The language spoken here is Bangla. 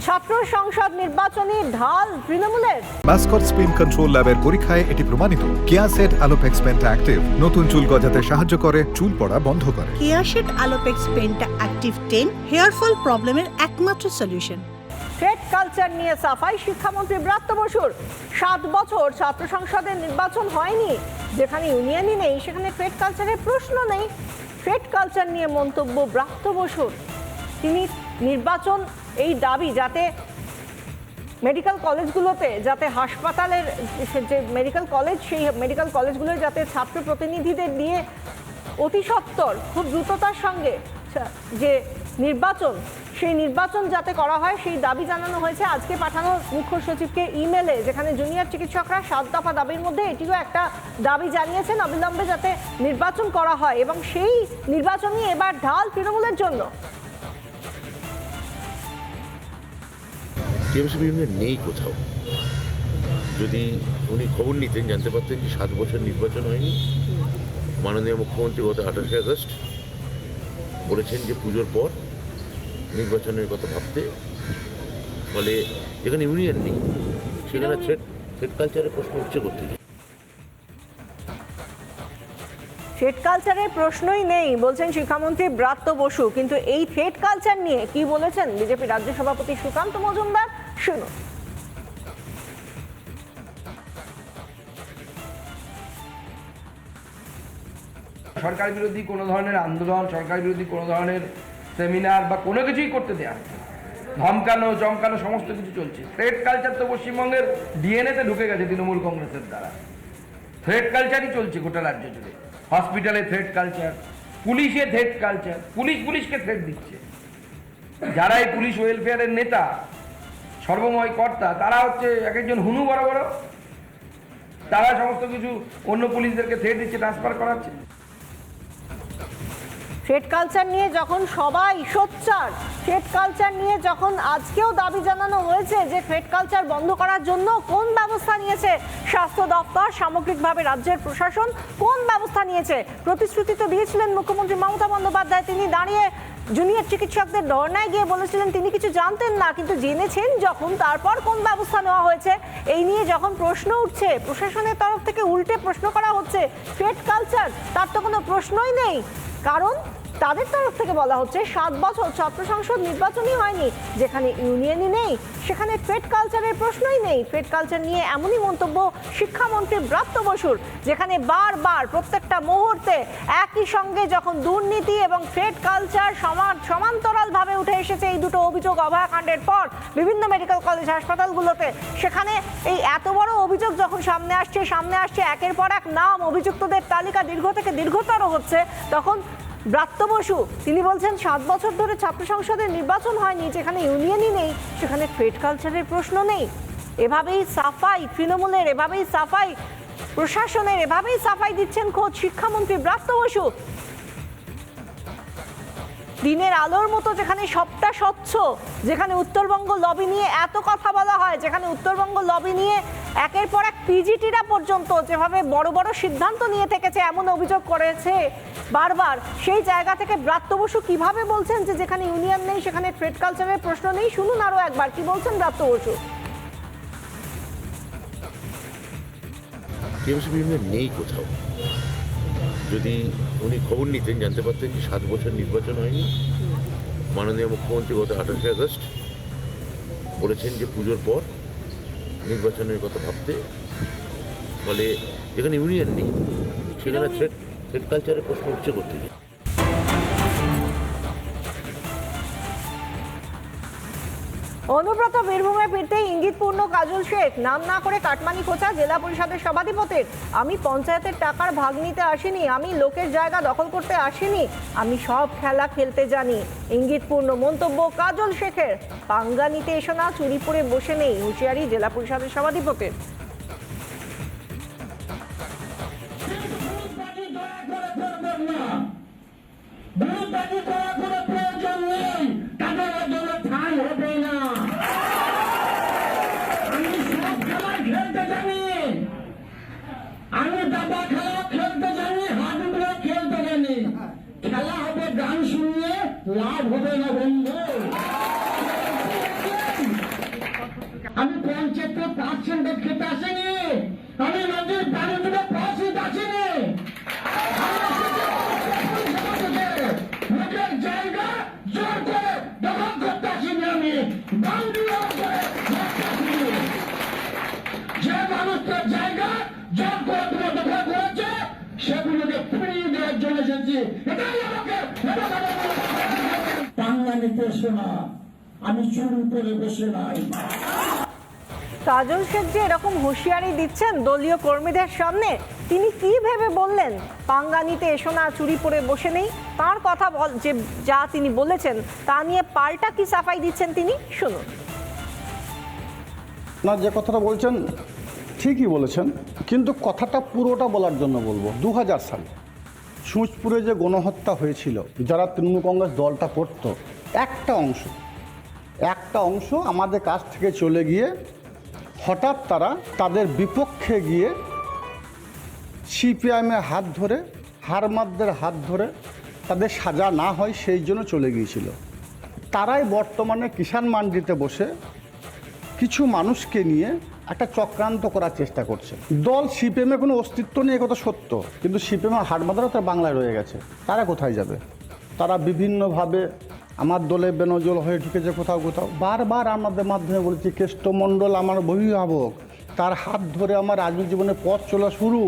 ছাত্র সংসদ নির্বাচনী ঢাল তৃণমূলের। মাস্কট স্পিন কন্ট্রোল ল্যাবের পরীক্ষায় এটি প্রমাণিত। কেয়াসেট আলোপেক্স পেন্টা অ্যাক্টিভ নতুন চুল গজাতে সাহায্য করে, চুল পড়া বন্ধ করে। Keya Seth Alopex penta active 10 hair fall প্রবলেমের একমাত্র সলিউশন। থ্রেড কালচার নিয়ে সাফাই শিক্ষামন্ত্রী ব্রাত্য বসুর। 7 বছর ছাত্র সংসদের নির্বাচন হয়নি, যেখানে ইউনিয়নই নেই সেখানে থ্রেড কালচারের প্রশ্ন নেই। থ্রেড কালচার নিয়ে মন্তব্য ব্রাত্য বসুর। তিনি নির্বাচন এই দাবি যাতে মেডিকেল কলেজগুলোতে, যাতে হাসপাতালের যে মেডিকেল কলেজ সেই মেডিকেল কলেজগুলোর যাতে ছাত্র প্রতিনিধিদের দিয়ে অতি সত্বর খুব দ্রুততার সঙ্গে যে নির্বাচন, সেই নির্বাচন যাতে করা হয় সেই দাবি জানানো হয়েছে আজকে পাঠানো মুখ্য সচিবকে ইমেলে, যেখানে জুনিয়র চিকিৎসকরা 7 দফা দাবির মধ্যে এটিও একটা দাবি জানিয়েছেন অবিলম্বে যাতে নির্বাচন করা হয় এবং সেই নির্বাচনই এবার ঢাল তৃণমূলের জন্য। টিএমসি নেই কোথাও। যদি উনি খবর নিতেন জানতে পারতেন যে 7 বছর নির্বাচন হয়নি। মাননীয় মুখ্যমন্ত্রী গত 28 আগস্ট বলেছেন যে পুজোর পর নির্বাচনের কথা ভাবতে, ফলে যেখানে ইউনিয়ন নেই সেখানে থ্রেড কালচারের প্রশ্ন উঠছে করতে। থ্রেড কালচারের প্রশ্নই নেই বলছেন শিক্ষামন্ত্রী ব্রাত্য বসু, কিন্তু এই থ্রেড কালচার নিয়ে কি বলেছেন বিজেপি রাজ্য সভাপতি সুকান্ত মজুমদার, শুনুন। সরকার বিরোধী কোনো ধরনের আন্দোলন, সরকার বিরোধী কোনো ধরনের সেমিনার বা কোনো কিছুই করতে দেওয়া হচ্ছে, ধমকানো চমকানো সমস্ত কিছু চলছে। থ্রেড কালচার তো পশ্চিমবঙ্গের ডিএনএতে ঢুকে গেছে তৃণমূল কংগ্রেসের দ্বারা। থ্রেড কালচারই চলছে গোটা রাজ্য জুড়ে। হসপিটালে থ্রেড কালচার, পুলিশে থ্রেড কালচার, পুলিশকে থ্রেড দিচ্ছে। যারা এই পুলিশ ওয়েলফেয়ারের নেতা, সর্বময় কর্তা, তারা হচ্ছে এক একজন হুনু বড় বড়, তারা সমস্ত কিছু অন্য পুলিশদেরকে থ্রেড দিচ্ছে, ট্রান্সফার করাচ্ছে। থ্রেড কালচার নিয়ে যখন সবাই সোচ্চার, থ্রেড কালচার নিয়ে যখন আজকেও দাবি জানানো হয়েছে যে থ্রেড কালচার বন্ধ করার জন্য কোন ব্যবস্থা নিয়েছে স্বাস্থ্য দপ্তর, সামগ্রিকভাবে রাজ্যের প্রশাসন কোন ব্যবস্থা নিয়েছে, প্রতিশ্রুতি তো দিয়েছিলেন মুখ্যমন্ত্রী মমতা বন্দ্যোপাধ্যায়। তিনি দাঁড়িয়ে জুনিয়র চিকিৎসকদের ধর্নায় গিয়ে বলেছিলেন তিনি কিছু জানতেন না, কিন্তু জেনেছেন যখন তারপর কোন ব্যবস্থা নেওয়া হয়েছে এই নিয়ে যখন প্রশ্ন উঠছে প্রশাসনের তরফ থেকে, উল্টে প্রশ্ন করা হচ্ছে থ্রেড কালচার, তার তো কোনো প্রশ্নই নেই। কারণ তাদের তরফ থেকে বলা হচ্ছে 7 বছর ছাত্র সংসদ নির্বাচনই হয়নি, যেখানে ইউনিয়নই নেই সেখানে থ্রেড কালচারের প্রশ্নই নেই। থ্রেড কালচার নিয়ে এমনই মন্তব্য শিক্ষামন্ত্রী ব্রাত্য বসুর, যেখানে বারবার প্রত্যেকটা মুহূর্তে একই সঙ্গে যখন দুর্নীতি এবং থ্রেড কালচার সমান্তরালভাবে উঠে এসেছে এই দুটো অভিযোগ অভয়াকাণ্ডের পর বিভিন্ন মেডিকেল কলেজ হাসপাতালগুলোতে, সেখানে এই এত বড় অভিযোগ যখন সামনে আসছে একের পর এক নাম, অভিযুক্তদের তালিকা দীর্ঘ থেকে দীর্ঘতর হচ্ছে, তখন ব্রাত্য বসু তিনি বলছেন 7 বছর ধরে ছাত্র সংসদের নির্বাচন হয়নি, যেখানে ইউনিয়নই নেই সেখানে থ্রেড কালচারের প্রশ্ন নেই। এভাবেই সাফাই তৃণমূলের, এভাবেই সাফাই প্রশাসনের, এভাবেই সাফাই দিচ্ছেন খোদ শিক্ষামন্ত্রী ব্রাত্য বসু। দিনের আলোর মতো যেখানে সবটা স্বচ্ছ, যেখানে উত্তরবঙ্গ লবি নিয়ে এত কথা বলা হয়, যেখানে উত্তরবঙ্গ লবি নিয়ে একের পর এক পিজিটিরা পর্যন্ত যেভাবে বড় বড় সিদ্ধান্ত নিয়ে থেকেছে এমন অভিযোগ করেছে বারবার, সেই জায়গা থেকে ব্রাত্য বসু কিভাবে বলছেন যে যেখানে ইউনিয়ন নেই সেখানে থ্রেড কালচারের প্রশ্ন নেই, শুনুন আরো একবার কি বলছেন ব্রাত্য বসু। নেই কোথাও। যদি উনি খবর নিতেন জানতে পারতেন যে 7 বছর নির্বাচন হয়নি। মাননীয় মুখ্যমন্ত্রী গত 28 আগস্ট বলেছেন যে পুজোর পর নির্বাচনের কথা ভাবতে, ফলে যেখানে ইউনিয়ন নেই সেখানে থ্রেড কালচারের প্রশ্ন উঠছে করতে। অনুব্রত বীরভূমে ফিরতে ইঙ্গিতপূর্ণ কাজল শেখ, নাম না করে কাটমানি খোঁচা জেলা পরিষদের সভাধিপতির। আমি পঞ্চায়েতের টাকার ভাগ নিতে আসিনি, আমি লোকের জায়গা দখল করতে আসিনি, আমি সব খেলা খেলতে জানি, ইঙ্গিতপূর্ণ মন্তব্য কাজল শেখের। পাঙ্গা নিতে এসো না, চুরি পরে বসে নেই, হুঁশিয়ারি জেলা পরিষদের সভাধিপতির। আমি দাবা খেলা খেলতে জানি, হাডুডুরা খেলতে জানি, খেলা হবে গান শুনিয়ে, লাভ হবে না বন্ধু। 75% খেতে আসেনি, আমি নদীর পানি থেকে পরিচিত আসিনি। লোকের জায়গা জোর করে দখল করতে আসিনি, আমি বাউন্ডারি করে রাখতে আসিনি। যে মানুষটার জায়গা জোর করে তুমি দখল করেছে সেগুলোকে ফিরিয়ে দেওয়ার জন্য এসেছি। এটাই আমাকে বাংলা নিতে এসো না, আমি চুরি করে বসে নাই। তাজুল শেখ যে এরকম হুঁশিয়ারি দিচ্ছেন দলীয় কর্মীদের সামনে, তিনি কি ভেবে বললেন পাঙ্গানিতে এসো না, চুরি পরে বসে নেই? তার কথা যে যা তিনি বলেছেন তা নিয়ে পাল্টা কি সাফাই দিচ্ছেন তিনি, শুনুন। না, যে কথাটা বলছেন ঠিকই বলেছেন, কিন্তু কথাটা পুরোটা বলার জন্য বলবো। 2000 সালে সুঁচপুরে যে গণহত্যা হয়েছিল, যারা তৃণমূল কংগ্রেস দলটা করত, একটা অংশ আমাদের কাছ থেকে চলে গিয়ে হঠাৎ তারা তাদের বিপক্ষে গিয়ে সিপিআইএমের হাত ধরে, হারমাদদের হাত ধরে তাদের সাজা না হয় সেই জন্য চলে গিয়েছিল। তারাই বর্তমানে কিষাণ মান্ডিতে বসে কিছু মানুষকে নিয়ে একটা চক্রান্ত করার চেষ্টা করছে। দল সিপিএমের কোনো অস্তিত্ব নেই, কথা সত্য, কিন্তু সিপিএমের হাটবাজারও তার বাংলায় রয়ে গেছে। তারা কোথায় যাবে? তারা বিভিন্নভাবে আমার দলে বেনজল হয়ে ঢুকেছে কোথাও কোথাও। বারবার আমাদের মাধ্যমে বলেছি, কেষ্টমণ্ডল আমার অভিভাবক, তার হাত ধরে আমার রাজনৈতিক জীবনের পথ চলা শুরু।